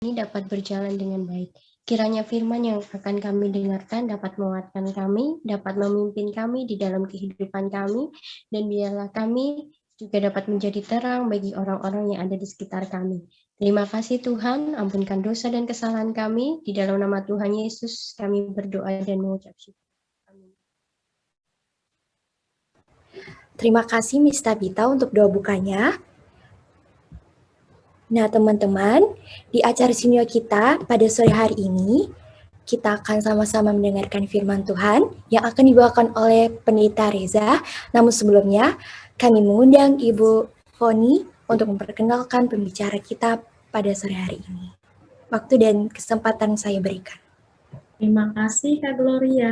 ini dapat berjalan dengan baik. Kiranya firman yang akan kami dengarkan dapat menguatkan kami, dapat memimpin kami di dalam kehidupan kami, dan biarlah kami juga dapat menjadi terang bagi orang-orang yang ada di sekitar kami. Terima kasih Tuhan, ampunkan dosa dan kesalahan kami. Di dalam nama Tuhan Yesus kami berdoa dan mengucap syukur. Amin. Terima kasih Miss Tabita untuk doa bukanya. Nah teman-teman, di acara sinio kita pada sore hari ini, kita akan sama-sama mendengarkan firman Tuhan yang akan dibawakan oleh Pendeta Reza. Namun sebelumnya, kami mengundang Ibu Foni untuk memperkenalkan pembicara kita pada sore hari ini. Waktu dan kesempatan saya berikan. Terima kasih Kak Gloria.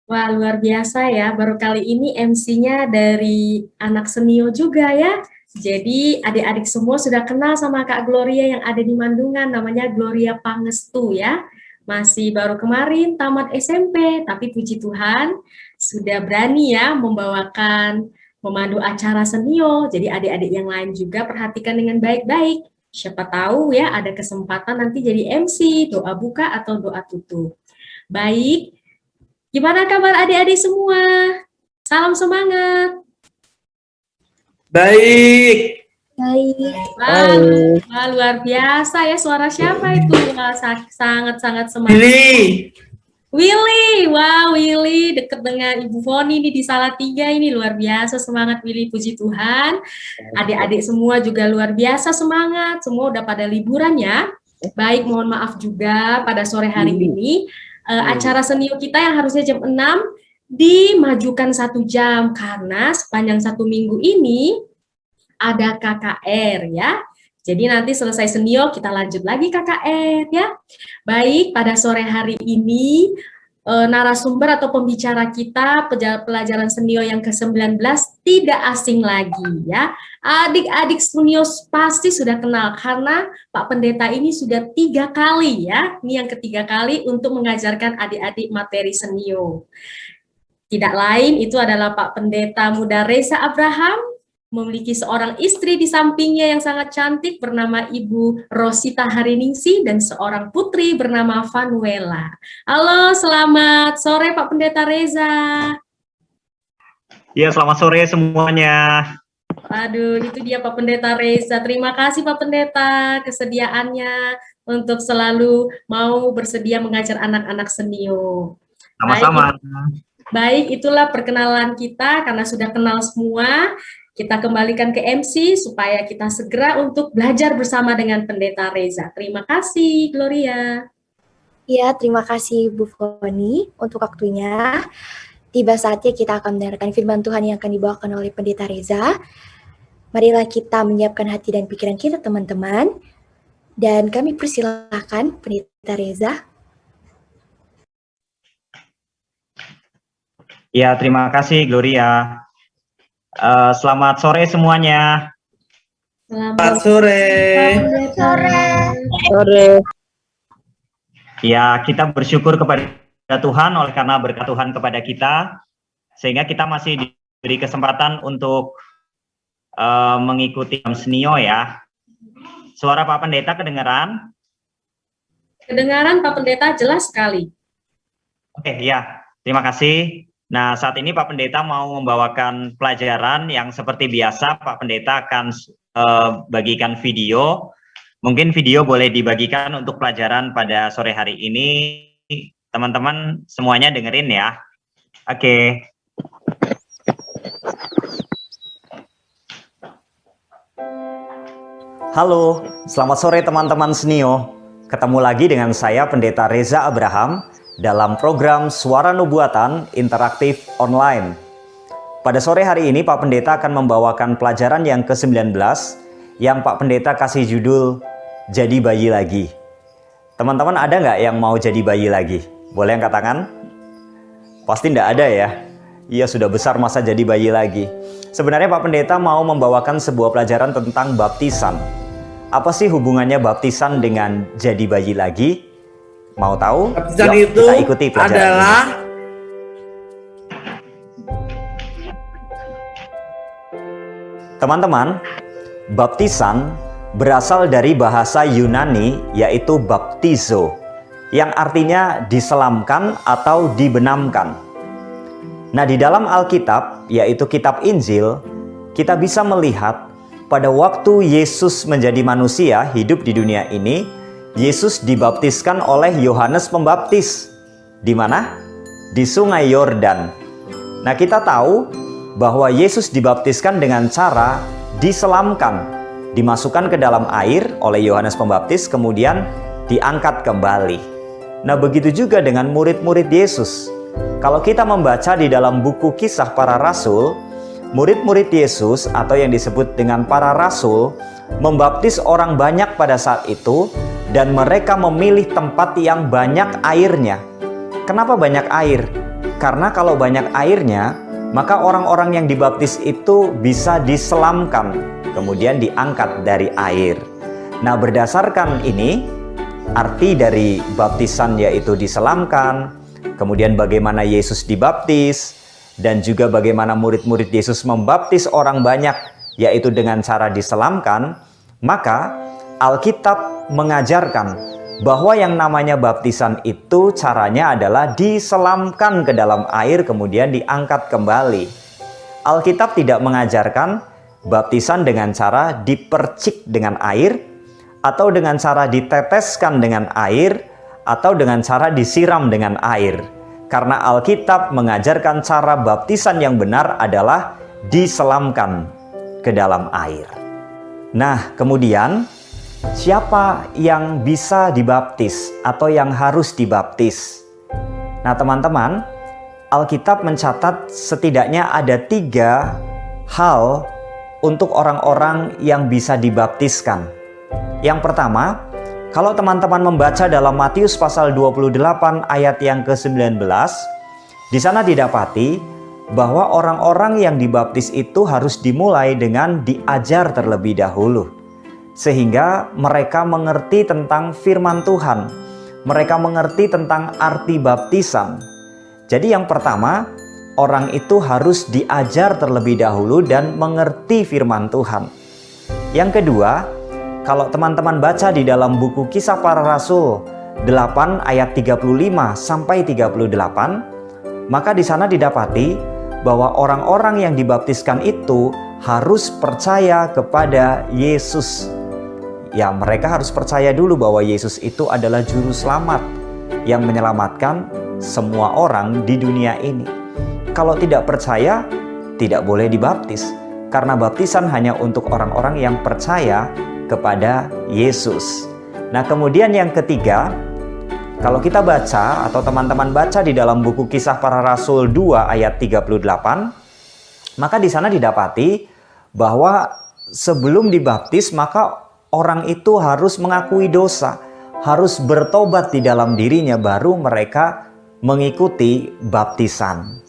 Wah, luar biasa ya, baru kali ini MC-nya dari anak senio juga ya. Jadi adik-adik semua sudah kenal sama Kak Gloria yang ada di Mandungan, namanya Gloria Pangestu ya. Masih baru kemarin tamat SMP, tapi puji Tuhan sudah berani ya membawakan, memandu acara senio. Jadi adik-adik yang lain juga perhatikan dengan baik-baik. Siapa tahu ya ada kesempatan nanti jadi MC, doa buka atau doa tutup. Baik, gimana kabar adik-adik semua? Salam semangat. Baik. Wah, luar biasa ya, suara siapa itu? Wah, sangat-sangat semangat. Willy, wah Willy deket dengan Ibu Foni nih di Salatiga ini, luar biasa semangat Willy, puji Tuhan. Adik-adik semua juga luar biasa semangat, semua udah pada liburan ya. Baik, mohon maaf juga pada sore hari ini acara senio kita yang harusnya jam 6 dimajukan 1 jam karena sepanjang 1 minggu ini ada KKR ya. Jadi nanti selesai senio kita lanjut lagi KKR ya. Baik, pada sore hari ini narasumber atau pembicara kita pelajaran senio yang ke-19 tidak asing lagi ya. Adik-adik senio pasti sudah kenal karena Pak Pendeta ini sudah 3 kali ya. Ini yang ketiga kali untuk mengajarkan adik-adik materi senio. Tidak lain itu adalah Pak Pendeta Muda Reza Abraham, memiliki seorang istri di sampingnya yang sangat cantik bernama Ibu Rosita Hariningsih dan seorang putri bernama Vanuela. Halo, selamat sore Pak Pendeta Reza. Ya, selamat sore semuanya. Aduh, itu dia Pak Pendeta Reza. Terima kasih Pak Pendeta kesediaannya untuk selalu mau bersedia mengajar anak-anak senio. Sama-sama. Baik, itulah perkenalan kita karena sudah kenal semua. Kita kembalikan ke MC supaya kita segera untuk belajar bersama dengan Pendeta Reza. Terima kasih, Gloria. Ya, terima kasih Bu Foni untuk waktunya. Tiba saatnya kita akan mendengarkan firman Tuhan yang akan dibawakan oleh Pendeta Reza. Marilah kita menyiapkan hati dan pikiran kita, teman-teman. Dan kami persilahkan Pendeta Reza. Ya, terima kasih Gloria. Selamat sore semuanya. Selamat sore. Sore. Ya, kita bersyukur kepada Tuhan oleh karena berkat Tuhan kepada kita, sehingga kita masih diberi kesempatan untuk mengikuti senio ya. Suara Pak Pendeta kedengaran? Kedengaran Pak Pendeta jelas sekali. Oke, ya. Terima kasih. Nah, saat ini Pak Pendeta mau membawakan pelajaran yang seperti biasa Pak Pendeta akan bagikan video. Mungkin video boleh dibagikan untuk pelajaran pada sore hari ini. Teman-teman semuanya dengerin ya. Oke. Halo, selamat sore teman-teman senio. Ketemu lagi dengan saya Pendeta Reza Abraham dalam program Suara Nubuatan Interaktif Online. Pada sore hari ini Pak Pendeta akan membawakan pelajaran yang ke-19 yang Pak Pendeta kasih judul Jadi Bayi Lagi. Teman-teman ada nggak yang mau jadi bayi lagi? Boleh angkat tangan? Pasti nggak ada ya? Iya, sudah besar masa jadi bayi lagi. Sebenarnya Pak Pendeta mau membawakan sebuah pelajaran tentang baptisan. Apa sih hubungannya baptisan dengan jadi bayi lagi? Mau tahu? Baptisan Yuk, itu kita ikuti pelajaran adalah ini. Teman-teman, baptisan berasal dari bahasa Yunani yaitu baptizo, yang artinya diselamkan atau dibenamkan. Nah, di dalam Alkitab, yaitu kitab Injil, kita bisa melihat pada waktu Yesus menjadi manusia hidup di dunia ini, Yesus dibaptiskan oleh Yohanes Pembaptis. Di mana? Di Sungai Yordan. Nah, kita tahu bahwa Yesus dibaptiskan dengan cara diselamkan, dimasukkan ke dalam air oleh Yohanes Pembaptis, kemudian diangkat kembali. Nah, begitu juga dengan murid-murid Yesus. Kalau kita membaca di dalam buku Kisah Para Rasul, murid-murid Yesus atau yang disebut dengan para rasul membaptis orang banyak pada saat itu, dan mereka memilih tempat yang banyak airnya. Kenapa banyak air? Karena kalau banyak airnya, maka orang-orang yang dibaptis itu bisa diselamkan, kemudian diangkat dari air. Nah, berdasarkan ini, arti dari baptisan yaitu diselamkan, kemudian bagaimana Yesus dibaptis, dan juga bagaimana murid-murid Yesus membaptis orang banyak, yaitu dengan cara diselamkan, maka Alkitab mengajarkan bahwa yang namanya baptisan itu caranya adalah diselamkan ke dalam air kemudian diangkat kembali. Alkitab tidak mengajarkan baptisan dengan cara dipercik dengan air, atau dengan cara diteteskan dengan air, atau dengan cara disiram dengan air. Karena Alkitab mengajarkan cara baptisan yang benar adalah diselamkan ke dalam air. Nah, kemudian siapa yang bisa dibaptis atau yang harus dibaptis? Nah, teman-teman, Alkitab mencatat setidaknya ada 3 hal untuk orang-orang yang bisa dibaptiskan. Yang pertama, kalau teman-teman membaca dalam Matius pasal 28 ayat yang ke-19, di sana didapati bahwa orang-orang yang dibaptis itu harus dimulai dengan diajar terlebih dahulu, sehingga mereka mengerti tentang firman Tuhan. Mereka mengerti tentang arti baptisan. Jadi yang pertama, orang itu harus diajar terlebih dahulu dan mengerti firman Tuhan. Yang kedua, kalau teman-teman baca di dalam buku Kisah Para Rasul 8 ayat 35 sampai 38, maka di sana didapati bahwa orang-orang yang dibaptiskan itu harus percaya kepada Yesus. Ya, mereka harus percaya dulu bahwa Yesus itu adalah juru selamat yang menyelamatkan semua orang di dunia ini. Kalau tidak percaya, tidak boleh dibaptis, karena baptisan hanya untuk orang-orang yang percaya kepada Yesus. Nah, kemudian yang ketiga, kalau kita baca atau teman-teman baca di dalam buku Kisah Para Rasul 2 ayat 38, maka di sana didapati bahwa sebelum dibaptis maka orang itu harus mengakui dosa, harus bertobat di dalam dirinya, baru mereka mengikuti baptisan.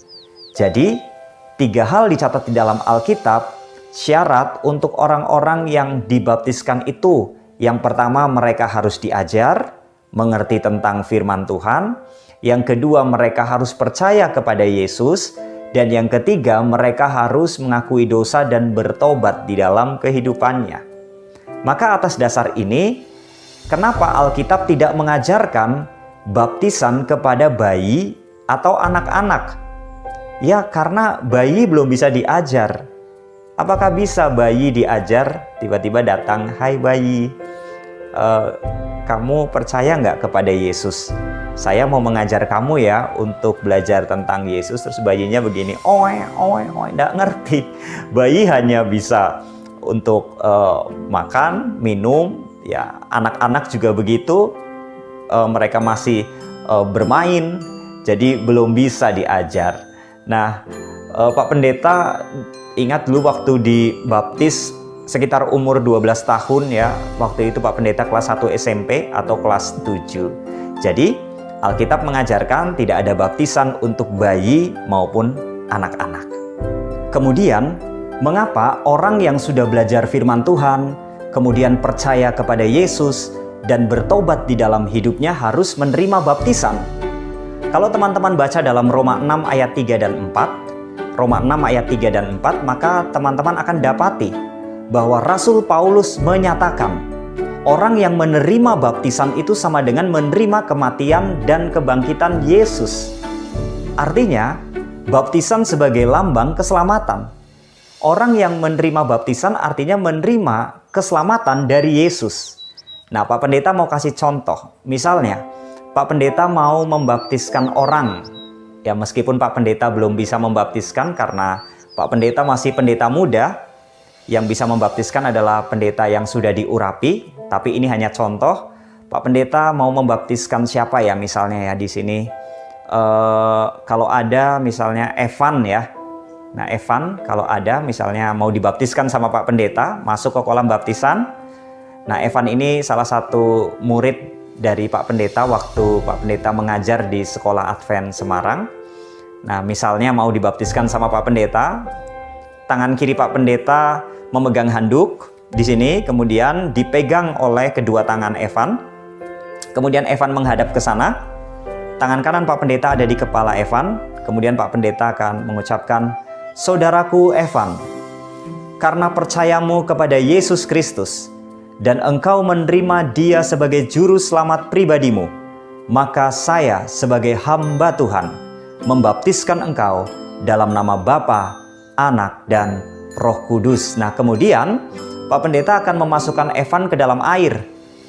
Jadi 3 hal dicatat di dalam Alkitab syarat untuk orang-orang yang dibaptiskan itu. Yang pertama, mereka harus diajar, mengerti tentang firman Tuhan. Yang kedua, mereka harus percaya kepada Yesus. Dan yang ketiga, mereka harus mengakui dosa dan bertobat di dalam kehidupannya. Maka atas dasar ini, kenapa Alkitab tidak mengajarkan baptisan kepada bayi atau anak-anak? Ya, karena bayi belum bisa diajar. Apakah bisa bayi diajar? Tiba-tiba datang, "Hai bayi, kamu percaya nggak kepada Yesus? Saya mau mengajar kamu ya untuk belajar tentang Yesus." Terus bayinya begini, nggak ngerti. Bayi hanya bisa untuk makan, minum, ya anak-anak juga begitu, mereka masih bermain, jadi belum bisa diajar. Nah, Pak Pendeta ingat dulu waktu dibaptis sekitar umur 12 tahun ya, waktu itu Pak Pendeta kelas 1 SMP atau kelas 7. Jadi Alkitab mengajarkan tidak ada baptisan untuk bayi maupun anak-anak. Kemudian, mengapa orang yang sudah belajar firman Tuhan, kemudian percaya kepada Yesus, dan bertobat di dalam hidupnya harus menerima baptisan? Kalau teman-teman baca dalam Roma 6 ayat 3 dan 4, Roma 6 ayat 3 dan 4, maka teman-teman akan dapati bahwa Rasul Paulus menyatakan orang yang menerima baptisan itu sama dengan menerima kematian dan kebangkitan Yesus. Artinya, baptisan sebagai lambang keselamatan. Orang yang menerima baptisan artinya menerima keselamatan dari Yesus. Nah, Pak Pendeta mau kasih contoh. Misalnya, Pak Pendeta mau membaptiskan orang. Ya, meskipun Pak Pendeta belum bisa membaptiskan karena Pak Pendeta masih pendeta muda, yang bisa membaptiskan adalah pendeta yang sudah diurapi, tapi ini hanya contoh. Pak Pendeta mau membaptiskan siapa ya misalnya ya di sini? Kalau ada misalnya Evan ya. Nah, Evan kalau ada misalnya mau dibaptiskan sama Pak Pendeta, masuk ke kolam baptisan. Nah, Evan ini salah satu murid dari Pak Pendeta waktu Pak Pendeta mengajar di Sekolah Advent Semarang. Nah, misalnya mau dibaptiskan sama Pak Pendeta, tangan kiri Pak Pendeta memegang handuk di sini, kemudian dipegang oleh kedua tangan Evan. Kemudian Evan menghadap ke sana. Tangan kanan Pak Pendeta ada di kepala Evan. Kemudian Pak Pendeta akan mengucapkan, "Saudaraku Evan, karena percayamu kepada Yesus Kristus dan engkau menerima Dia sebagai juru selamat pribadimu, maka saya sebagai hamba Tuhan membaptiskan engkau dalam nama Bapa, Anak, dan Roh Kudus." Nah, kemudian Pak Pendeta akan memasukkan Evan ke dalam air.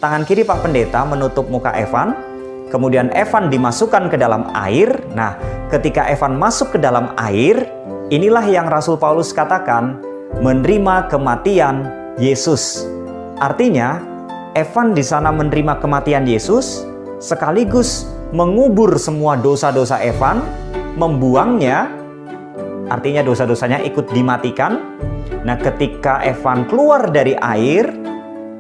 Tangan kiri Pak Pendeta menutup muka Evan. Kemudian Evan dimasukkan ke dalam air. Nah, ketika Evan masuk ke dalam air, inilah yang Rasul Paulus katakan menerima kematian Yesus. Artinya, Evan di sana menerima kematian Yesus, sekaligus mengubur semua dosa-dosa Evan, membuangnya, artinya dosa-dosanya ikut dimatikan. Nah, ketika Evan keluar dari air,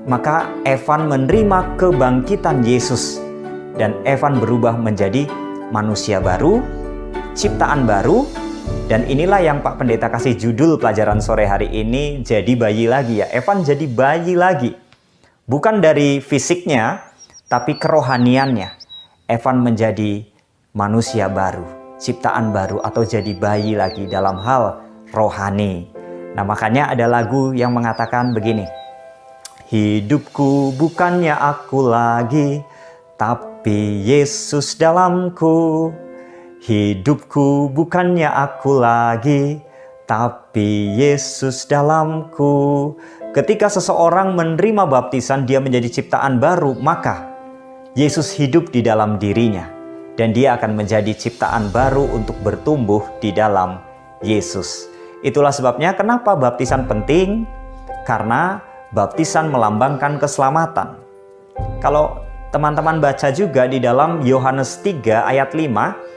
maka Evan menerima kebangkitan Yesus. Dan Evan berubah menjadi manusia baru, ciptaan baru. Dan inilah yang Pak Pendeta kasih judul pelajaran sore hari ini, jadi bayi lagi ya. Evan jadi bayi lagi. Bukan dari fisiknya, tapi kerohaniannya. Evan menjadi manusia baru, ciptaan baru, atau jadi bayi lagi dalam hal rohani. Nah, makanya ada lagu yang mengatakan begini. Hidupku bukannya aku lagi, tapi Yesus dalamku. Hidupku bukannya aku lagi, tapi Yesus dalamku. Ketika seseorang menerima baptisan, dia menjadi ciptaan baru, maka Yesus hidup di dalam dirinya. Dan dia akan menjadi ciptaan baru untuk bertumbuh di dalam Yesus. Itulah sebabnya kenapa baptisan penting, karena baptisan melambangkan keselamatan. Kalau teman-teman baca juga di dalam Yohanes 3 ayat 5.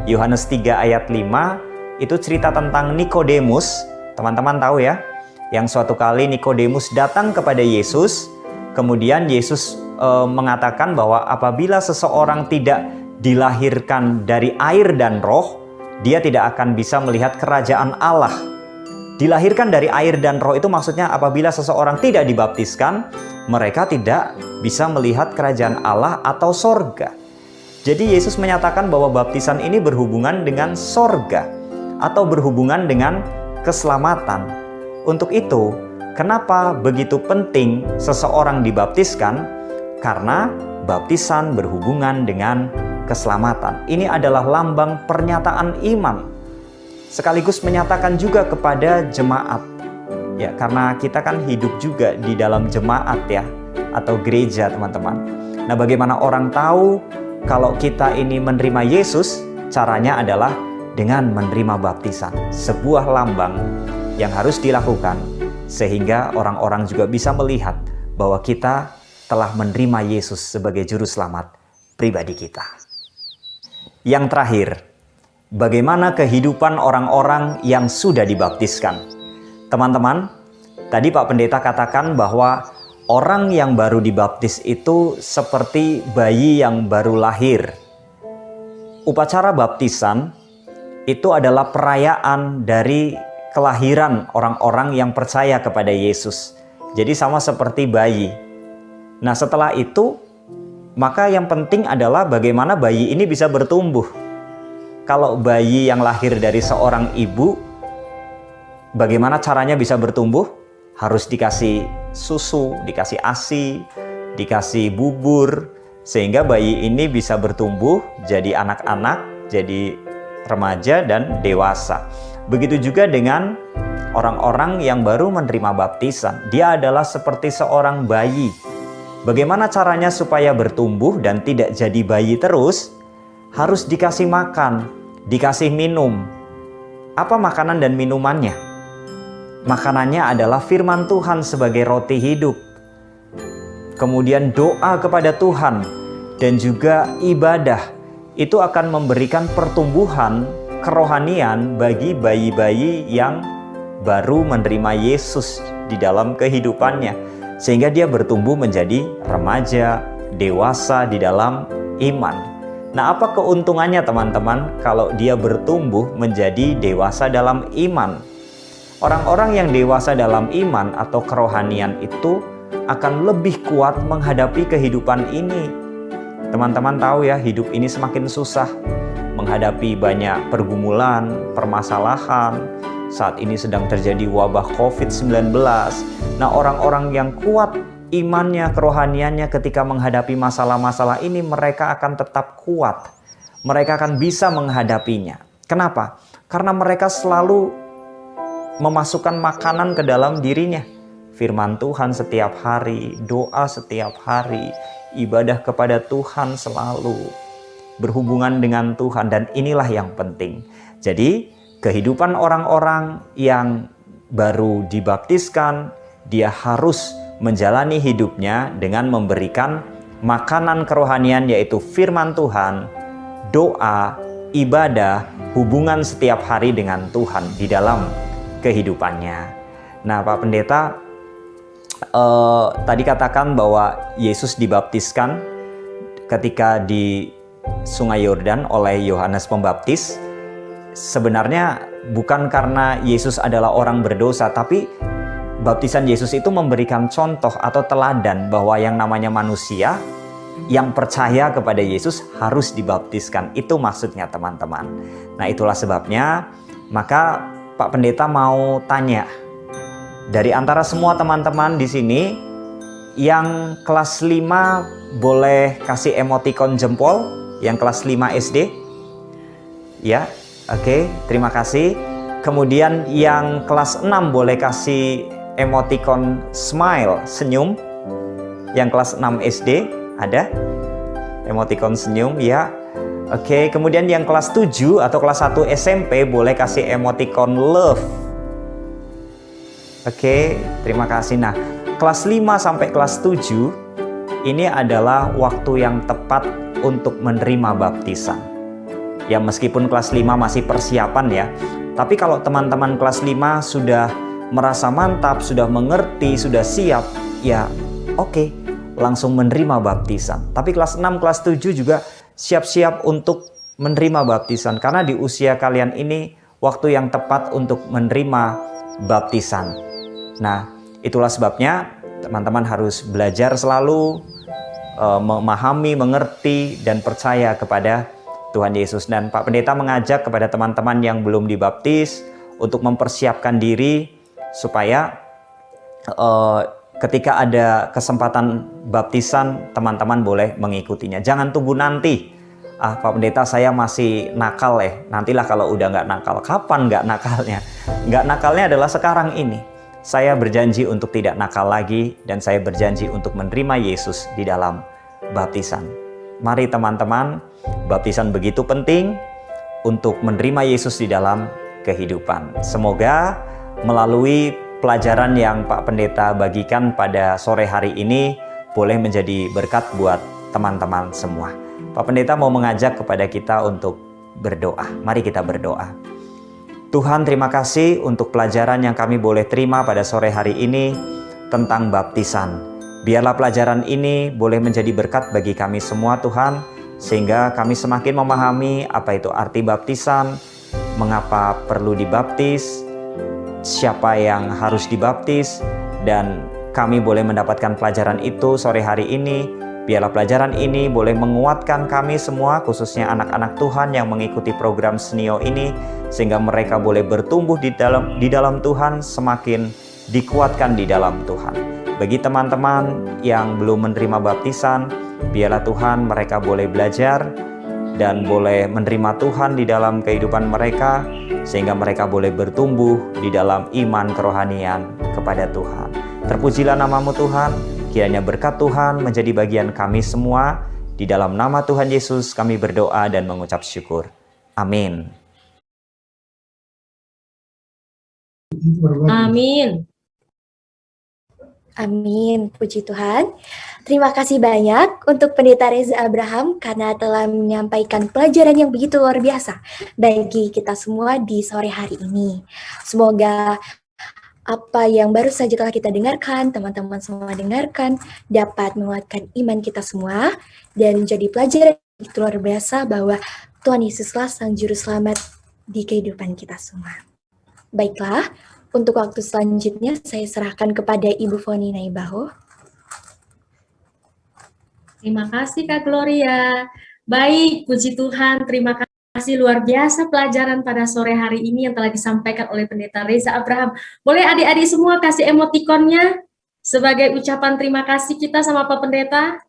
Yohanes 3 ayat 5 itu cerita tentang Nikodemus. Teman-teman tahu ya, yang suatu kali Nikodemus datang kepada Yesus. Kemudian Yesus mengatakan bahwa apabila seseorang tidak dilahirkan dari air dan roh, dia tidak akan bisa melihat kerajaan Allah. Dilahirkan dari air dan roh itu maksudnya apabila seseorang tidak dibaptiskan, mereka tidak bisa melihat kerajaan Allah atau sorga. Jadi Yesus menyatakan bahwa baptisan ini berhubungan dengan sorga atau berhubungan dengan keselamatan. Untuk itu, kenapa begitu penting seseorang dibaptiskan? Karena baptisan berhubungan dengan keselamatan. Ini adalah lambang pernyataan iman. Sekaligus menyatakan juga kepada jemaat. Ya, karena kita kan hidup juga di dalam jemaat ya, atau gereja teman-teman. Nah, bagaimana orang tahu kalau kita ini menerima Yesus? Caranya adalah dengan menerima baptisan. Sebuah lambang yang harus dilakukan sehingga orang-orang juga bisa melihat bahwa kita telah menerima Yesus sebagai juru selamat pribadi kita. Yang terakhir, bagaimana kehidupan orang-orang yang sudah dibaptiskan? Teman-teman, tadi Pak Pendeta katakan bahwa orang yang baru dibaptis itu seperti bayi yang baru lahir. Upacara baptisan itu adalah perayaan dari kelahiran orang-orang yang percaya kepada Yesus. Jadi sama seperti bayi. Nah, setelah itu, maka yang penting adalah bagaimana bayi ini bisa bertumbuh. Kalau bayi yang lahir dari seorang ibu, bagaimana caranya bisa bertumbuh? harus dikasih susu, dikasih ASI, dikasih bubur, sehingga bayi ini bisa bertumbuh jadi anak-anak, jadi remaja dan dewasa. Begitu juga dengan orang-orang yang baru menerima baptisan. Dia adalah seperti seorang bayi. Bagaimana caranya supaya bertumbuh dan tidak jadi bayi terus? Harus dikasih makan, dikasih minum. Apa makanan dan minumannya? Makanannya adalah firman Tuhan sebagai roti hidup. Kemudian doa kepada Tuhan dan juga ibadah. Itu akan memberikan pertumbuhan kerohanian bagi bayi-bayi yang baru menerima Yesus di dalam kehidupannya, sehingga dia bertumbuh menjadi remaja, dewasa di dalam iman. Nah, apa keuntungannya teman-teman kalau dia bertumbuh menjadi dewasa dalam iman? Orang-orang yang dewasa dalam iman atau kerohanian itu akan lebih kuat menghadapi kehidupan ini. Teman-teman tahu ya, hidup ini semakin susah, menghadapi banyak pergumulan, permasalahan. Saat ini sedang terjadi wabah COVID-19. Nah, orang-orang yang kuat imannya, kerohaniannya ketika menghadapi masalah-masalah ini, mereka akan tetap kuat. Mereka akan bisa menghadapinya. Kenapa? Karena mereka selalu memasukkan makanan ke dalam dirinya. Firman Tuhan setiap hari, doa setiap hari, ibadah kepada Tuhan selalu, berhubungan dengan Tuhan, dan inilah yang penting. Jadi, kehidupan orang-orang yang baru dibaptiskan, dia harus menjalani hidupnya dengan memberikan makanan kerohanian, yaitu firman Tuhan, doa, ibadah, hubungan setiap hari dengan Tuhan di dalam kehidupannya. Nah, Pak Pendeta, tadi katakan bahwa Yesus dibaptiskan ketika di Sungai Yordan oleh Yohanes Pembaptis. Sebenarnya bukan karena Yesus adalah orang berdosa, tapi baptisan Yesus itu memberikan contoh atau teladan bahwa yang namanya manusia yang percaya kepada Yesus harus dibaptiskan. Itu maksudnya teman-teman. Nah, itulah sebabnya maka Pak Pendeta mau tanya, dari antara semua teman-teman di sini yang kelas 5 boleh kasih emotikon jempol, yang kelas 5 SD? Ya, oke, terima kasih. Kemudian yang kelas 6 boleh kasih emotikon smile, senyum. Yang kelas 6 SD ada emotikon senyum, ya. Oke, kemudian yang kelas 7 atau kelas 1 SMP boleh kasih emotikon love. Oke, terima kasih. Nah, kelas 5 sampai kelas 7 ini adalah waktu yang tepat untuk menerima baptisan. Ya, meskipun kelas 5 masih persiapan ya, tapi kalau teman-teman kelas 5 sudah merasa mantap, sudah mengerti, sudah siap, ya oke, langsung menerima baptisan. Tapi kelas 6, kelas 7 juga siap-siap untuk menerima baptisan, karena di usia kalian ini waktu yang tepat untuk menerima baptisan. Nah, itulah sebabnya teman-teman harus belajar selalu, memahami, mengerti, dan percaya kepada Tuhan Yesus. Dan Pak Pendeta mengajak kepada teman-teman yang belum dibaptis untuk mempersiapkan diri supaya ketika ada kesempatan baptisan, teman-teman boleh mengikutinya. Jangan tunggu nanti. Pak Pendeta, saya masih nakal ya. Nantilah kalau udah nggak nakal. Kapan nggak nakalnya? Nggak nakalnya adalah sekarang ini. Saya berjanji untuk tidak nakal lagi, dan saya berjanji untuk menerima Yesus di dalam baptisan. Mari teman-teman, baptisan begitu penting untuk menerima Yesus di dalam kehidupan. Semoga melalui pelajaran yang Pak Pendeta bagikan pada sore hari ini boleh menjadi berkat buat teman-teman semua. Pak Pendeta mau mengajak kepada kita untuk berdoa. Mari kita berdoa. Tuhan, terima kasih untuk pelajaran yang kami boleh terima pada sore hari ini tentang baptisan. Biarlah pelajaran ini boleh menjadi berkat bagi kami semua Tuhan, sehingga kami semakin memahami apa itu arti baptisan, mengapa perlu dibaptis, siapa yang harus dibaptis, dan kami boleh mendapatkan pelajaran itu sore hari ini. Biarlah pelajaran ini boleh menguatkan kami semua, khususnya anak-anak Tuhan yang mengikuti program Senio ini, sehingga mereka boleh bertumbuh di dalam Tuhan, semakin dikuatkan di dalam Tuhan. Bagi teman-teman yang belum menerima baptisan, biarlah Tuhan mereka boleh belajar dan boleh menerima Tuhan di dalam kehidupan mereka, sehingga mereka boleh bertumbuh di dalam iman kerohanian kepada Tuhan. Terpujilah namamu Tuhan, kiranya berkat Tuhan menjadi bagian kami semua. Di dalam nama Tuhan Yesus kami berdoa dan mengucap syukur. Amin. Amin. Amin, puji Tuhan. Terima kasih banyak untuk Pendeta Reza Abraham karena telah menyampaikan pelajaran yang begitu luar biasa bagi kita semua di sore hari ini. Semoga apa yang baru saja telah kita dengarkan, teman-teman semua dengarkan, dapat menguatkan iman kita semua dan menjadi pelajaran yang begitu luar biasa bahwa Tuhan Yesuslah Sang Juru Selamat di kehidupan kita semua. Baiklah, untuk waktu selanjutnya saya serahkan kepada Ibu Foni Naibaho. Terima kasih Kak Gloria. Baik, puji Tuhan, terima kasih luar biasa pelajaran pada sore hari ini yang telah disampaikan oleh Pendeta Reza Abraham. Boleh adik-adik semua kasih emotikonnya sebagai ucapan terima kasih kita sama Pak Pendeta?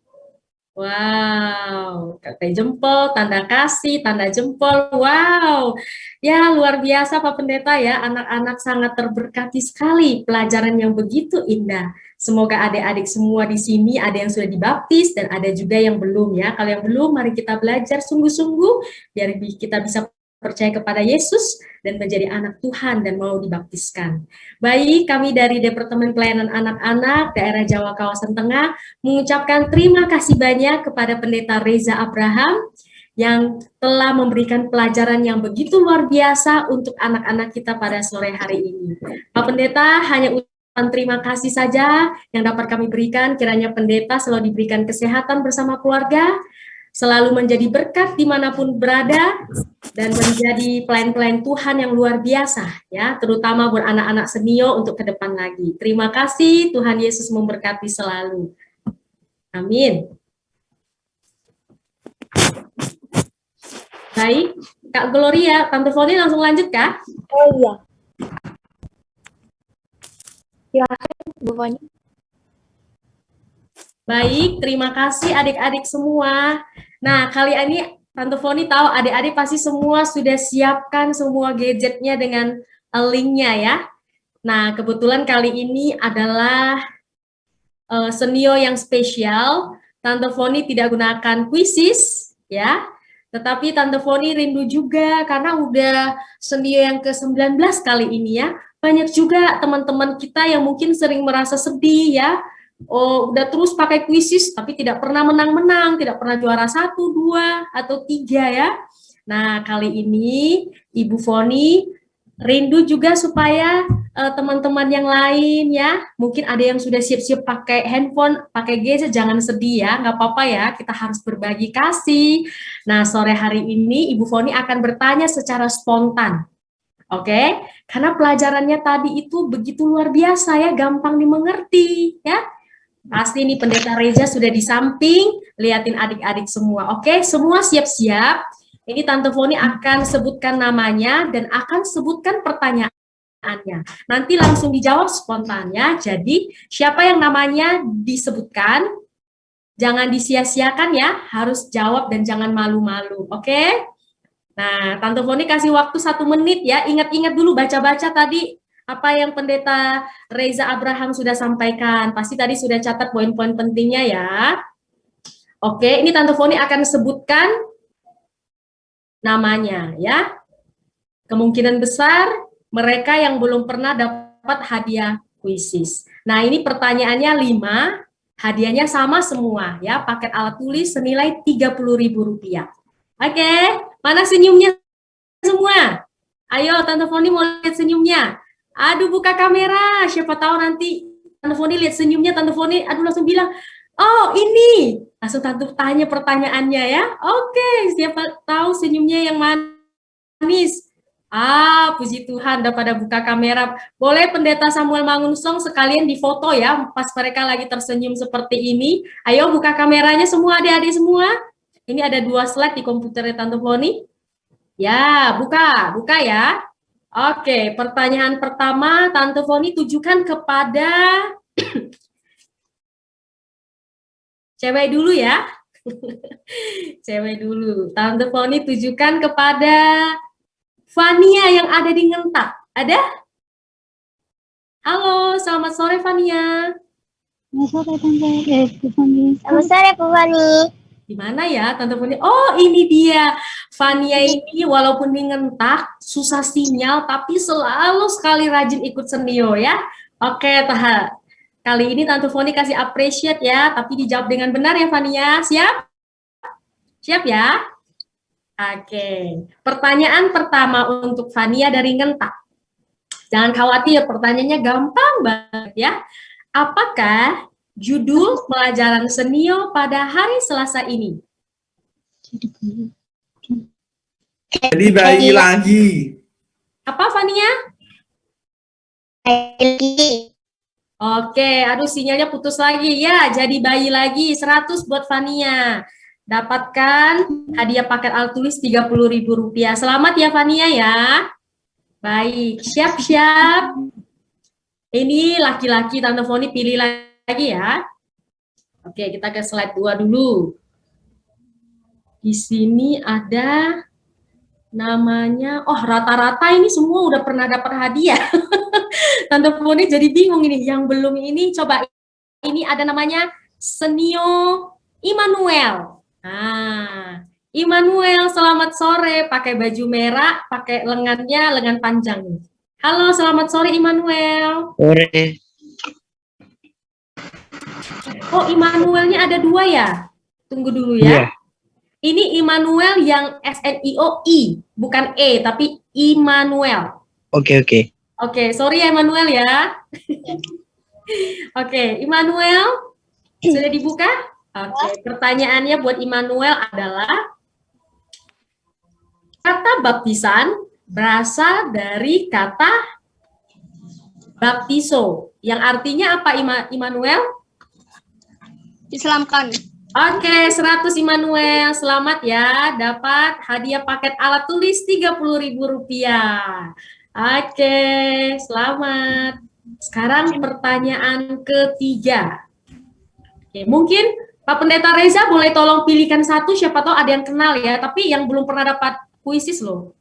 Wow, tanda jempol, tanda kasih, tanda jempol, wow. Ya, luar biasa Pak Pendeta ya, anak-anak sangat terberkati sekali, pelajaran yang begitu indah. Semoga adik-adik semua di sini ada yang sudah dibaptis dan ada juga yang belum ya. Kalau yang belum, mari kita belajar sungguh-sungguh biar kita bisa percaya kepada Yesus dan menjadi anak Tuhan dan mau dibaptiskan. Baik, kami dari Departemen Pelayanan Anak-anak Daerah Jawa Kawasan Tengah mengucapkan terima kasih banyak kepada Pendeta Reza Abraham yang telah memberikan pelajaran yang begitu luar biasa untuk anak-anak kita pada sore hari ini. Pak Pendeta, hanya terima kasih saja yang dapat kami berikan. Kiranya pendeta selalu diberikan kesehatan bersama keluarga, selalu menjadi berkat dimanapun berada, dan menjadi pelayan-pelayan Tuhan yang luar biasa, ya, terutama buat anak-anak senior untuk ke depan lagi. Terima kasih, Tuhan Yesus memberkati selalu. Amin. Baik, Kak Gloria, Tante Foni langsung lanjut, Kak? Oh iya. Silakan, Bu Foni. Baik, terima kasih adik-adik semua. Nah, kali ini Tante Foni tahu adik-adik pasti semua sudah siapkan semua gadgetnya dengan linknya ya. Nah, kebetulan kali ini adalah senior yang spesial. Tante Foni tidak gunakan quizzes ya, tetapi Tante Foni rindu juga karena udah senior yang ke-19 kali ini ya. Banyak juga teman-teman kita yang mungkin sering merasa sedih ya. Oh, udah terus pakai quizzes tapi tidak pernah menang-menang, tidak pernah juara 1, 2, atau 3 ya. Nah, kali ini Ibu Foni rindu juga supaya teman-teman yang lain ya, mungkin ada yang sudah siap-siap pakai handphone, pakai gadget, jangan sedih ya, nggak apa-apa ya, kita harus berbagi kasih. Nah, sore hari ini Ibu Foni akan bertanya secara spontan. Oke, karena pelajarannya tadi itu begitu luar biasa ya, gampang dimengerti ya. Pasti nih Pendeta Reza sudah di samping, liatin adik-adik semua. Oke, semua siap-siap. Ini Tante Foni akan sebutkan namanya dan akan sebutkan pertanyaannya. Nanti langsung dijawab spontan ya. Jadi siapa yang namanya disebutkan, jangan disia-siakan ya, harus jawab dan jangan malu-malu. Oke? Nah, Tante Foni kasih waktu 1 menit ya, ingat-ingat dulu baca-baca tadi apa yang Pendeta Reza Abraham sudah sampaikan. Pasti tadi sudah catat poin-poin pentingnya ya. Oke, ini Tante Foni akan sebutkan namanya ya. Kemungkinan besar mereka yang belum pernah dapat hadiah quizzes. Nah, ini pertanyaannya 5, hadiahnya sama semua ya, paket alat tulis senilai Rp30.000. Oke, mana senyumnya semua? Ayo, Tante Foni mau lihat senyumnya. Aduh, buka kamera. Siapa tahu nanti Tante Foni lihat senyumnya, Tante Foni, aduh langsung bilang, oh ini. Langsung Tante tanya pertanyaannya ya. Oke, siapa tahu senyumnya yang manis. Ah, puji Tuhan, udah pada buka kamera. Boleh Pendeta Samuel Mangunsong sekalian difoto ya, pas mereka lagi tersenyum seperti ini. Ayo buka kameranya semua, adik-adik semua. Ini ada 2 slide di komputernya Tante Foni. Ya, buka ya. Oke, pertanyaan pertama Tante Foni tujukan kepada cewek dulu ya. Cewek dulu. Tante Foni tujukan kepada Fania yang ada di Ngentak. Ada? Halo, selamat sore Fania. Selamat sore Tante Bu Fani. Selamat sore, Bu Fani. Di mana ya Tante Foni? Oh, ini dia. Fania ini walaupun di Ngentak, susah sinyal, tapi selalu sekali rajin ikut Senio ya. Oke, Taha. Kali ini Tante Foni kasih appreciate ya, tapi dijawab dengan benar ya Fania. Siap? Siap ya? Oke. Pertanyaan pertama untuk Fania dari Ngentak. Jangan khawatir, pertanyaannya gampang banget ya. Apakah judul pelajaran Senio pada hari Selasa ini? Jadi bayi lagi. Apa Fania? Oke, aduh sinyalnya putus lagi ya. Jadi bayi lagi 100 buat Fania. Dapatkan hadiah paket alat tulis Rp30.000. Selamat ya Fania ya. Baik, siap-siap. Ini laki-laki Tante Foni pilih lagi ya. Oke, kita ke slide 2 dulu. Di sini ada namanya, oh rata-rata ini semua udah pernah dapat hadiah. Tante Foni jadi bingung ini, yang belum ini coba, ini ada namanya Senio Immanuel. Nah, Immanuel selamat sore, pakai baju merah, pakai lengannya lengan panjang. Halo, selamat sore Immanuel. Sore. Oh, Immanuelnya ada 2 ya? Tunggu dulu ya. Iya. Ini Immanuel yang SNIO-I, bukan E, tapi Immanuel. Oke. Oke, sorry ya Immanuel ya. Oke, Immanuel, sudah dibuka? Oke, pertanyaannya buat Immanuel adalah, kata baptisan berasal dari kata baptiso, yang artinya apa Immanuel? Islamkan. Oke, 100 Immanuel, selamat ya, dapat hadiah paket alat tulis Rp30.000. Oke, selamat. Sekarang pertanyaan ketiga. Oke, mungkin Pak Pendeta Reza boleh tolong pilihkan satu, siapa tahu ada yang kenal ya, tapi yang belum pernah dapat puisis loh.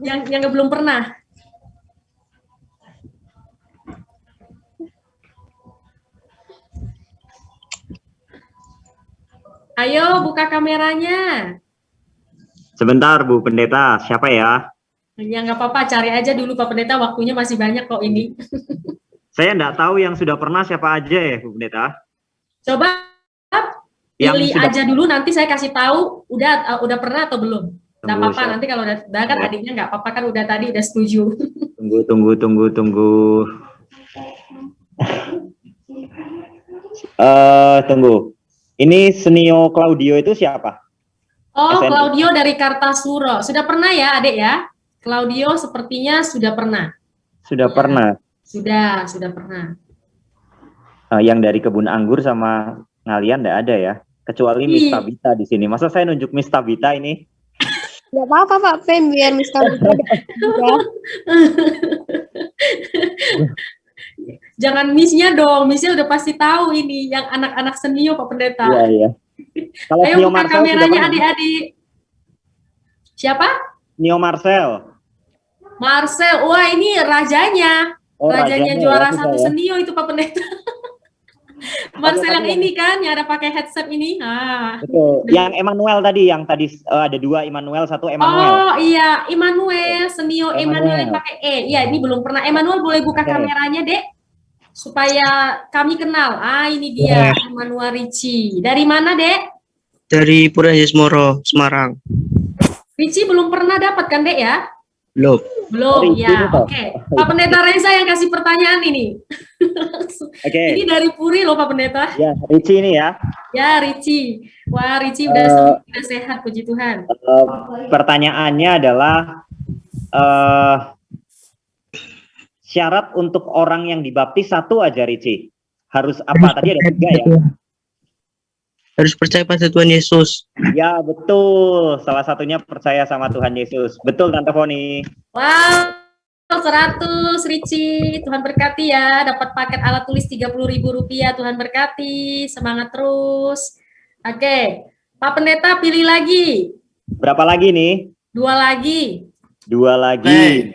yang belum pernah. Ayo buka kameranya. Sebentar Bu Pendeta, siapa ya? Ya nggak apa-apa, cari aja dulu Pak Pendeta, waktunya masih banyak kok ini. Saya nggak tahu yang sudah pernah siapa aja ya Bu Pendeta. Coba pilih aja dulu, nanti saya kasih tahu udah pernah atau belum. Nggak apa-apa, nanti kalau udah kan adiknya nggak apa-apa kan udah tadi udah setuju. Tunggu. Tunggu. Ini Senio Claudio itu siapa? Oh, SNI. Claudio dari Kartasuro. Sudah pernah ya, Adik ya? Claudio sepertinya sudah pernah. Sudah pernah. Sudah pernah. Yang dari kebun anggur sama ngalian nggak ada ya? Kecuali Miss Tabita di sini. Masa saya nunjuk Miss Tabita ini? Gak apa-apa Pak Pem, biar Mister Jangan miss-nya dong, miss-nya udah pasti tahu ini yang anak-anak Senio Pak Pendeta. Iya. Kalau Ayo Nio buka Marcel kameranya adik-adik. Siapa? Nio Marcel. Marcel, wah ini rajanya. Oh, rajanya juara ya, 1 Senio itu Pak Pendeta. Marcel yang ini kan, yang ada pakai headset ini. Betul. Yang Emmanuel tadi, yang tadi ada 2 Emmanuel, 1 Emmanuel. Oh iya, Immanuel, Senio Emmanuel yang pakai E. Iya, ini belum pernah. Emmanuel boleh buka kameranya, Dek? Supaya kami kenal. Ini dia, Emmanuel Ricci. Dari mana, Dek? Dari Purworejo, Semarang. Ricci belum pernah dapat kan, Dek ya? Belum, ya. Oke. Pak Pendeta Reza yang kasih pertanyaan ini. Ini dari Puri loh, Pak Pendeta. Ya, Ricci ini ya. Ya, Ricci. Wah, Ricci udah sehat, puji Tuhan. Pertanyaannya adalah syarat untuk orang yang dibaptis 1 aja, Ricci. Harus apa? Tadi ada 3 ya. harus percaya pada Tuhan Yesus. Ya, betul. Salah satunya percaya sama Tuhan Yesus. Betul, Tante Foni. Wow, 100 Ricci. Tuhan berkati ya. Dapat paket alat tulis Rp30.000. Tuhan berkati. Semangat terus. Oke. Pak Pendeta pilih lagi. Berapa lagi nih? 2 lagi. 2 lagi.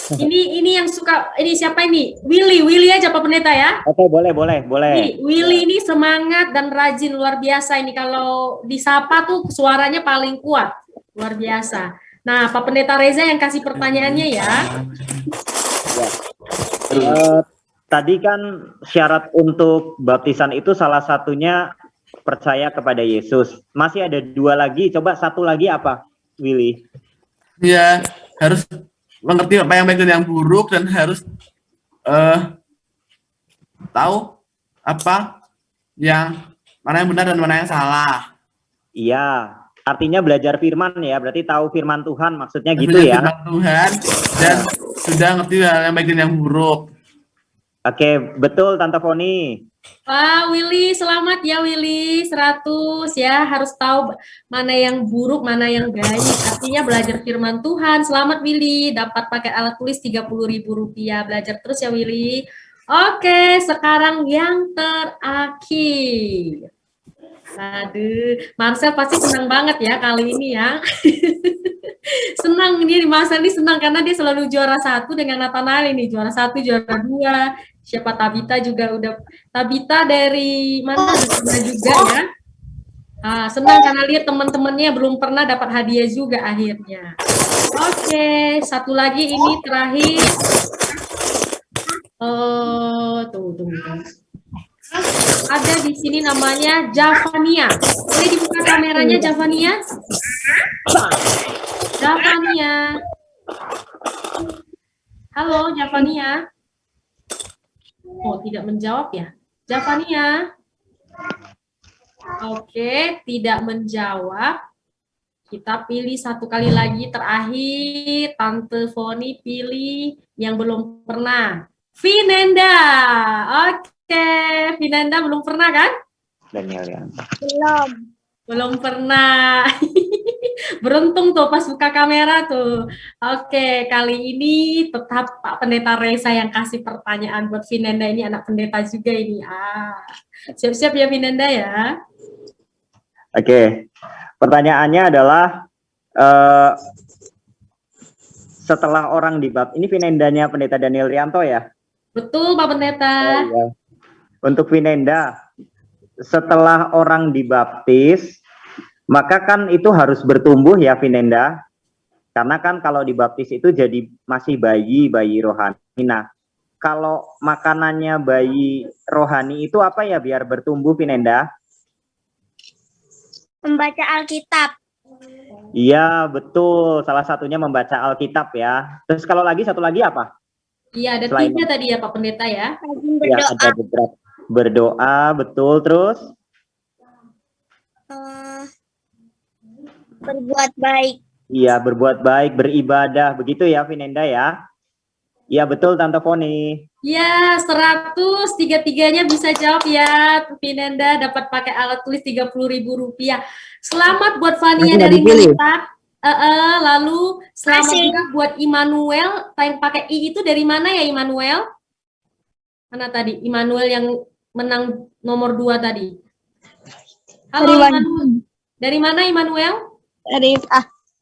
Ini yang suka, ini siapa ini? Willy aja Pak Pendeta ya. Oke, boleh. Nih, Willy ini semangat dan rajin luar biasa ini, kalau disapa tuh suaranya paling kuat. Luar biasa. Nah, Pak Pendeta Reza yang kasih pertanyaannya ya. Tadi kan syarat untuk baptisan itu salah satunya percaya kepada Yesus. Masih ada 2 lagi. Coba 1 lagi apa, Willy? Ya, harus mengerti apa yang baik dan yang buruk, dan harus tahu apa yang mana yang benar dan mana yang salah. Iya, artinya belajar firman ya, berarti tahu firman Tuhan, maksudnya gitu Belajar ya. firman Tuhan dan sudah ngerti hal yang baik dan yang buruk. Oke, betul Tante Foni. Wah, Willy, selamat ya Willy, 100 ya, harus tahu mana yang buruk, mana yang baik, artinya belajar firman Tuhan. Selamat Willy, dapat pakai alat tulis Rp30.000, belajar terus ya Willy. Oke, sekarang yang terakhir. Aduh, Marcel pasti senang banget ya kali ini ya. Senang ini, Marcel ini senang karena dia selalu juara 1 dengan Nathanael ini, juara 1, juara 2. Siapa Tabita juga udah, Tabita dari mana juga ya. Senang karena lihat teman-temannya belum pernah dapat hadiah juga akhirnya. Oke, satu lagi ini terakhir. Tunggu. Ada di sini namanya Javania. Boleh dibuka kameranya Javania? Javania. Halo Javania. Oh, tidak menjawab ya. Javania. Oke, tidak menjawab. Kita pilih 1 kali lagi terakhir. Tante Foni pilih yang belum pernah. Vinenda. Oke, Vinenda belum pernah kan? Daniel ya. Belum pernah. Beruntung tuh pas buka kamera tuh. Oke, kali ini tetap Pak Pendeta Reza yang kasih pertanyaan buat Vinenda, ini anak pendeta juga ini. Siap-siap ya Vinenda ya. Oke, pertanyaannya adalah setelah orang dibaptis, ini Vinendanya Pendeta Daniel Rianto ya? Betul Pak Pendeta. Oh, iya. Untuk Vinenda, setelah orang dibaptis, maka kan itu harus bertumbuh ya Vinenda, karena kan kalau dibaptis itu jadi masih bayi rohani. Nah, kalau makanannya bayi rohani itu apa ya biar bertumbuh Vinenda? Membaca Alkitab. Iya betul, salah satunya membaca Alkitab ya. Terus kalau satu lagi apa? Iya, ada Selain 3 tadi ya Pak Pendeta ya. Ya, ada beberapa. Berdoa, betul, terus? Berbuat baik. Iya, berbuat baik, beribadah, begitu ya Vinenda ya? Iya betul Tante Foni. Ya, 100, 3-3-nya bisa jawab ya. Vinenda dapat pakai alat tulis Rp30.000. Selamat buat Fania dari Melipat. Lalu selamat juga buat Immanuel. Yang pakai I itu dari mana ya Immanuel? Mana tadi? Immanuel yang menang nomor 2 tadi. Halo Immanuel. Dari mana Immanuel?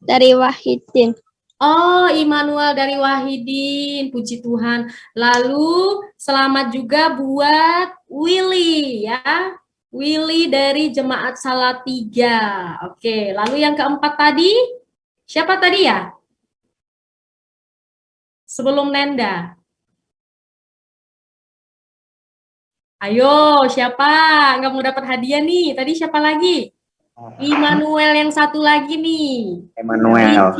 Dari Wahidin. Oh, Immanuel dari Wahidin, puji Tuhan. Lalu selamat juga buat Willy ya. Willy dari Jemaat Salatiga. Oke, lalu yang keempat tadi, siapa tadi ya? Sebelum Nenda. Ayo, siapa? Nggak mau dapat hadiah nih. Tadi siapa lagi? Immanuel yang satu lagi nih. Emmanuel.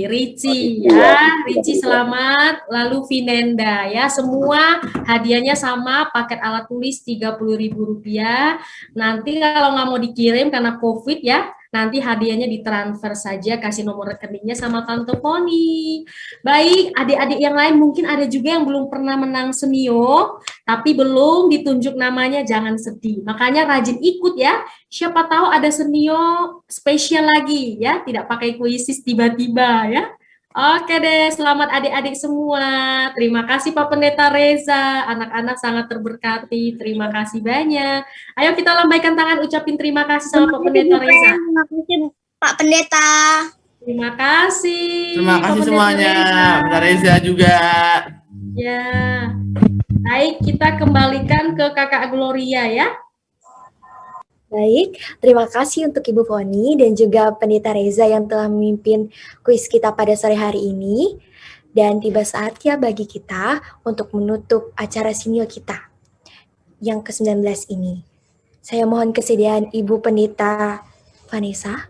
Ricci ya. Ricci selamat. Lalu Vinenda ya. Semua hadiahnya sama, paket alat tulis Rp30.000. Nanti kalau nggak mau dikirim karena COVID ya, nanti hadiahnya ditransfer saja, kasih nomor rekeningnya sama Tante Foni. Baik, adik-adik yang lain mungkin ada juga yang belum pernah menang Senio, tapi belum ditunjuk namanya, jangan sedih. Makanya rajin ikut ya, siapa tahu ada Senio spesial lagi ya, tidak pakai kuisis tiba-tiba ya. Oke deh, selamat adik-adik semua. Terima kasih Pak Pendeta Reza, anak-anak sangat terberkati, terima kasih banyak. Ayo kita lambaikan tangan, ucapin terima kasih sama Pak Pendeta Reza. Terima kasih Pak Pendeta. Terima kasih. Terima Pak kasih Pendeta semuanya. Reza. Bunda Reza juga. Ya, baik kita kembalikan ke Kakak Gloria ya. Baik, terima kasih untuk Ibu Foni dan juga Pendeta Reza yang telah memimpin kuis kita pada sore hari ini. Dan tiba saatnya bagi kita untuk menutup acara sinio kita yang ke-19 ini. Saya mohon kesediaan Ibu Pendeta Vanessa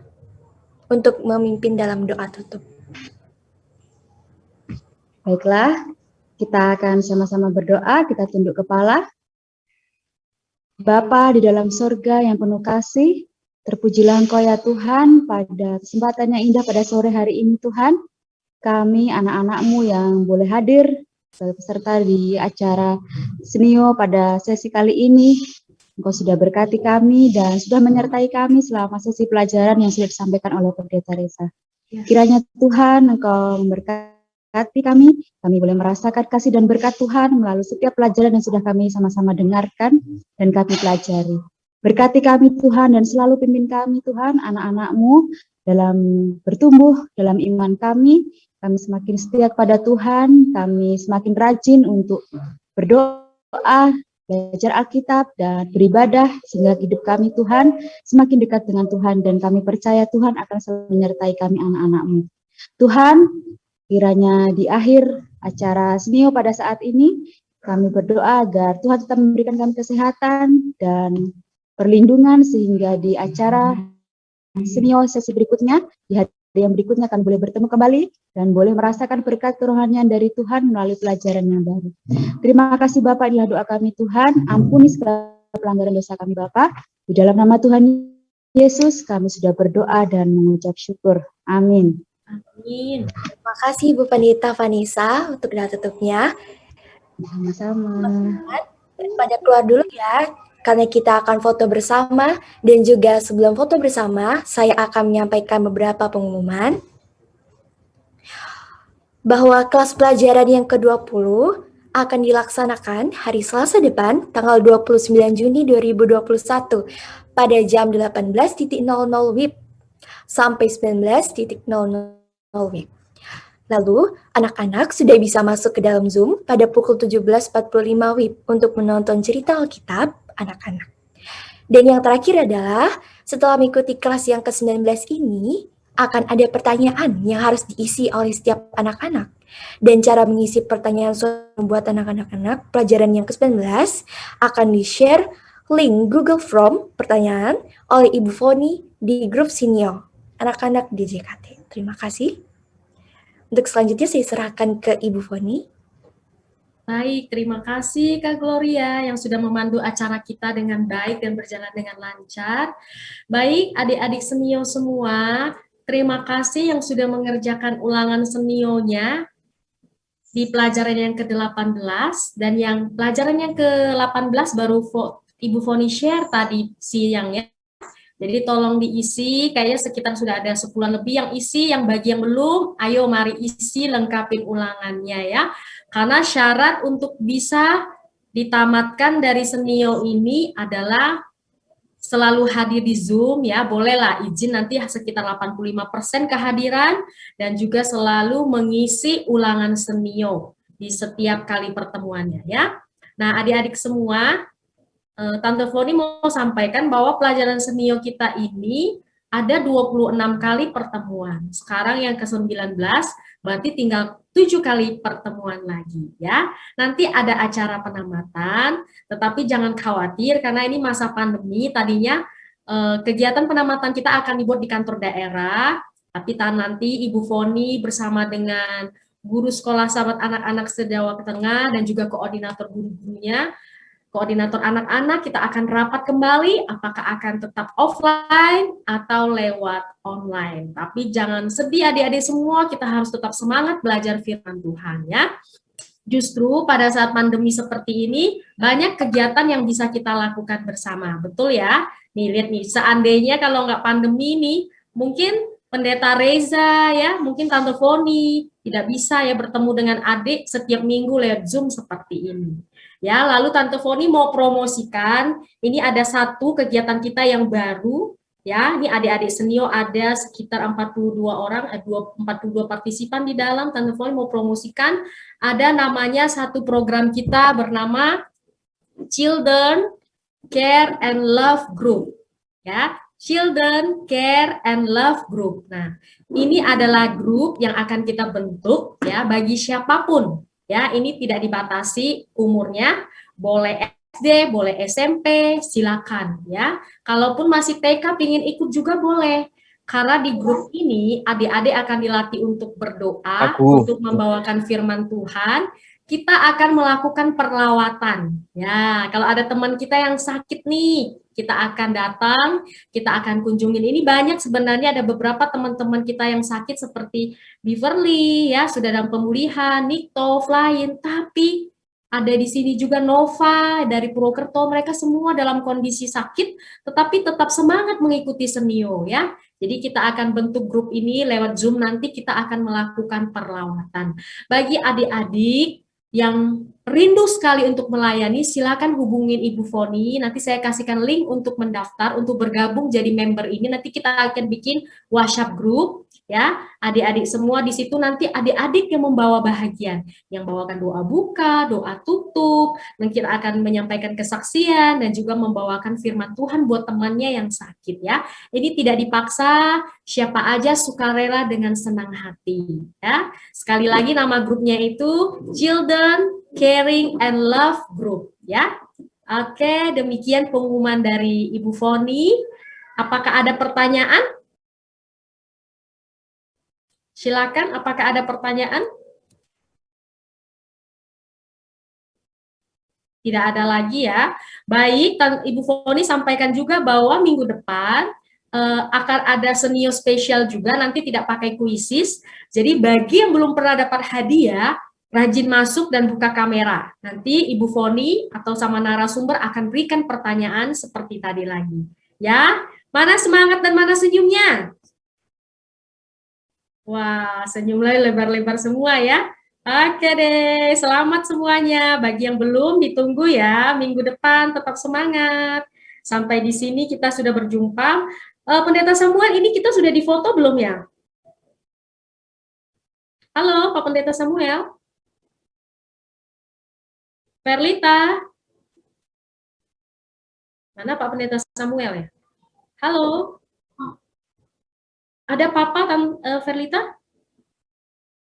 untuk memimpin dalam doa tutup. Baiklah, kita akan sama-sama berdoa, kita tunduk kepala. Bapa di dalam sorga yang penuh kasih, terpujilah Engkau ya Tuhan pada kesempatan yang indah pada sore hari ini Tuhan. Kami anak-anak-Mu yang boleh hadir sebagai peserta di acara Senio pada sesi kali ini. Engkau sudah berkati kami dan sudah menyertai kami selama sesi pelajaran yang sudah disampaikan oleh Pendeta Reza. Kiranya Tuhan Engkau memberkati kami boleh merasakan kasih dan berkat Tuhan melalui setiap pelajaran yang sudah kami sama-sama dengarkan dan kami pelajari. Berkati kami Tuhan dan selalu pimpin kami Tuhan, anak-anak-Mu dalam bertumbuh dalam iman kami semakin setia kepada Tuhan, kami semakin rajin untuk berdoa, belajar Alkitab dan beribadah sehingga hidup kami Tuhan semakin dekat dengan Tuhan dan kami percaya Tuhan akan selalu menyertai kami anak-anak-Mu. Tuhan, kiranya di akhir acara Senio pada saat ini, kami berdoa agar Tuhan tetap memberikan kami kesehatan dan perlindungan sehingga di acara Senio sesi berikutnya, di hari yang berikutnya akan boleh bertemu kembali dan boleh merasakan berkat kerohanian dari Tuhan melalui pelajaran yang baru. Terima kasih Bapak, inilah doa kami Tuhan, ampuni segala pelanggaran dosa kami Bapak. Di dalam nama Tuhan Yesus kami sudah berdoa dan mengucap syukur. Amin. Amin. Terima kasih Ibu Pendeta Vanessa untuk doa tutupnya. Sama-sama. Pada keluar dulu ya, karena kita akan foto bersama dan juga sebelum foto bersama, saya akan menyampaikan beberapa pengumuman bahwa kelas pelajaran yang ke-20 akan dilaksanakan hari Selasa depan, tanggal 29 Juni 2021 pada jam 18.00 WIB sampai 19.00 WIB. Lalu, anak-anak sudah bisa masuk ke dalam Zoom pada pukul 17.45 WIB untuk menonton cerita Alkitab anak-anak. Dan yang terakhir adalah, setelah mengikuti kelas yang ke-19 ini, akan ada pertanyaan yang harus diisi oleh setiap anak-anak. Dan cara mengisi pertanyaan buat anak-anak pelajaran yang ke-19 akan di-share link Google Form pertanyaan oleh Ibu Foni di grup Senio anak-anak di JKT. Terima kasih. Untuk selanjutnya saya serahkan ke Ibu Foni. Baik, terima kasih Kak Gloria yang sudah memandu acara kita dengan baik dan berjalan dengan lancar. Baik, adik-adik Senio semua, terima kasih yang sudah mengerjakan ulangan Senionya di pelajaran yang ke-18 dan yang pelajaran yang ke-18 baru Ibu Foni share tadi siang ya. Jadi tolong diisi, kayaknya sekitar sudah ada 10-an lebih yang isi, yang bagi yang belum, ayo mari isi lengkapin ulangannya ya. Karena syarat untuk bisa ditamatkan dari Senio ini adalah selalu hadir di Zoom ya, bolehlah izin nanti sekitar 85% kehadiran dan juga selalu mengisi ulangan Senio di setiap kali pertemuannya ya. Nah, adik-adik semua, Tante Foni mau sampaikan bahwa pelajaran Senio kita ini ada 26 kali pertemuan. Sekarang yang ke-19, berarti tinggal 7 kali pertemuan lagi ya. Nanti ada acara penamatan, tetapi jangan khawatir karena ini masa pandemi, tadinya kegiatan penamatan kita akan dibuat di kantor daerah, tapi nanti Ibu Foni bersama dengan guru sekolah sahabat anak-anak se-Jawa Tengah dan juga koordinator guru-gurunya koordinator anak-anak, kita akan rapat kembali, apakah akan tetap offline atau lewat online. Tapi jangan sedih adik-adik semua, kita harus tetap semangat belajar firman Tuhan ya. Justru pada saat pandemi seperti ini, banyak kegiatan yang bisa kita lakukan bersama. Betul ya? Nih, lihat nih, seandainya kalau nggak pandemi nih, mungkin Pendeta Reza ya, mungkin Tante Foni tidak bisa ya bertemu dengan adik setiap minggu lewat Zoom seperti ini. Ya, lalu Tante Foni mau promosikan, ini ada satu kegiatan kita yang baru, ya, ini adik-adik senior ada sekitar 42 orang, 42 partisipan di dalam. Tante Foni mau promosikan, ada namanya satu program kita bernama Children Care and Love Group, ya, Children Care and Love Group. Nah, ini adalah grup yang akan kita bentuk, ya, bagi siapapun. Ya, ini tidak dibatasi umurnya, boleh SD, boleh SMP, silakan ya. Kalaupun masih TK pingin ikut juga boleh. Karena di grup ini adik-adik akan dilatih untuk berdoa, untuk membawakan firman Tuhan. Kita akan melakukan perlawatan. Ya, kalau ada teman kita yang sakit nih, kita akan datang, kita akan kunjungin. Ini banyak sebenarnya, ada beberapa teman-teman kita yang sakit seperti Beverly ya, sudah dalam pemulihan, Nikto, Flyin, tapi ada di sini juga Nova dari Purwokerto, mereka semua dalam kondisi sakit tetapi tetap semangat mengikuti Senio ya. Jadi kita akan bentuk grup ini lewat Zoom, nanti kita akan melakukan perlawatan. Bagi adik-adik yang rindu sekali untuk melayani, silakan hubungin Ibu Foni. Nanti saya kasihkan link untuk mendaftar, untuk bergabung jadi member ini. Nanti kita akan bikin WhatsApp group, ya. Adik-adik semua di situ nanti adik-adik yang membawa bahagian, yang bawakan doa buka, doa tutup. Dan kita akan menyampaikan kesaksian dan juga membawakan firman Tuhan buat temannya yang sakit, ya. Ini tidak dipaksa, siapa aja sukarela dengan senang hati, ya. Sekali lagi nama grupnya itu Children Caring and Love Group, ya. Oke, demikian pengumuman dari Ibu Foni. Apakah ada pertanyaan? Silakan, apakah ada pertanyaan? Tidak ada lagi ya. Baik, Ibu Foni sampaikan juga bahwa minggu depan akan ada Senio spesial juga, nanti tidak pakai kuisis. Jadi bagi yang belum pernah dapat hadiah, rajin masuk dan buka kamera. Nanti Ibu Foni atau sama narasumber akan berikan pertanyaan seperti tadi lagi. Ya, mana semangat dan mana senyumnya? Wah, senyumnya lebar-lebar semua ya. Oke deh, selamat semuanya. Bagi yang belum, ditunggu ya. Minggu depan tetap semangat. Sampai di sini kita sudah berjumpa. Pendeta Samuel, ini kita sudah difoto belum ya? Halo, Pak Pendeta Samuel. Perlita. Mana Pak Pendeta Samuel ya? Halo. Ada Papa, Verlita?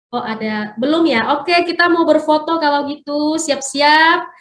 Oh, ada. Belum ya? Oke, kita mau berfoto kalau gitu. Siap-siap.